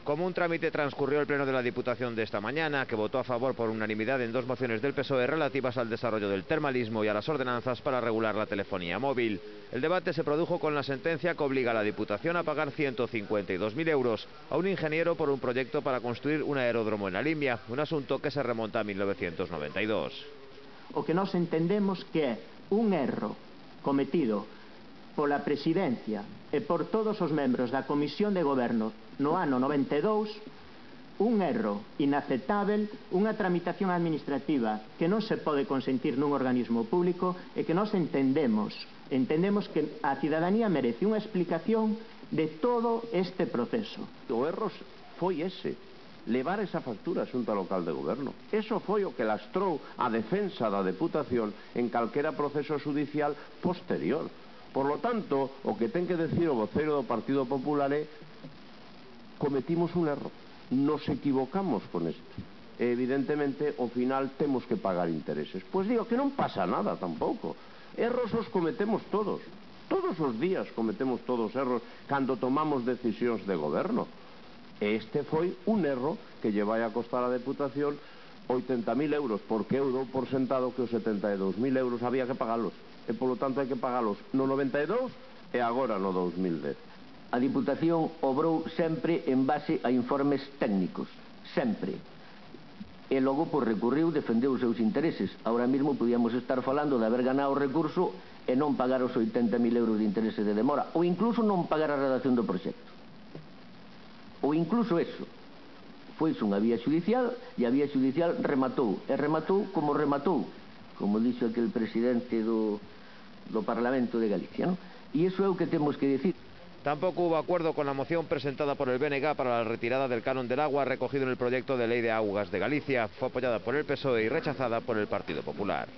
Como un trámite transcurrió el pleno de la Diputación de esta mañana, que votó a favor por unanimidad en 2 mociones del PSOE relativas al desarrollo del termalismo y a las ordenanzas para regular la telefonía móvil. El debate se produjo con la sentencia que obliga a la Diputación a pagar 152.000 euros a un ingeniero por un proyecto para construir un aeródromo en La Limia, un asunto que se remonta a 1992. O que nós entendemos que é un erro cometido pola Presidencia e por todos os membros da Comisión de Goberno no ano 92, un erro inaceptável, unha tramitación administrativa que non se pode consentir nun organismo público e que nós entendemos que a cidadanía merece unha explicación de todo este proceso. O erro foi ese, levar esa factura á Xunta Local de Goberno. Eso foi o que lastrou a defensa da Deputación en calquera proceso judicial posterior. Por lo tanto, o que ten que decir o voceiro do Partido Popular é: cometimos un erro, nos equivocamos con isto. E evidentemente, ao final, temos que pagar intereses. Pois digo que non pasa nada tampouco. Erros os cometemos todos. Todos os días cometemos todos erros cando tomamos decisións de goberno. E este foi un erro que lle vai a costar a Deputación 80.000 euros, porque eu dou por sentado que os 72.000 euros había que pagalos. E, polo tanto, hai que pagalos no 92 e agora no 2010. A Diputación obrou sempre en base a informes técnicos, sempre. E logo, por recurriu, defendeu os seus intereses. Ahora mesmo podíamos estar falando de haber ganado o recurso e non pagar os 80.000 euros de interese de demora, ou incluso non pagar a redacción do proxecto. Ou incluso eso. Foise unha vía judicial e a vía judicial rematou. E rematou, como dixo aquel presidente do Parlamento de Galicia, ¿no? E iso é o que temos que decir. Tampoco hubo acuerdo con la moción presentada por el BNG para la retirada del canon del agua recogido en el proyecto de ley de aguas de Galicia. Fue apoyada por el PSOE y rechazada por el Partido Popular.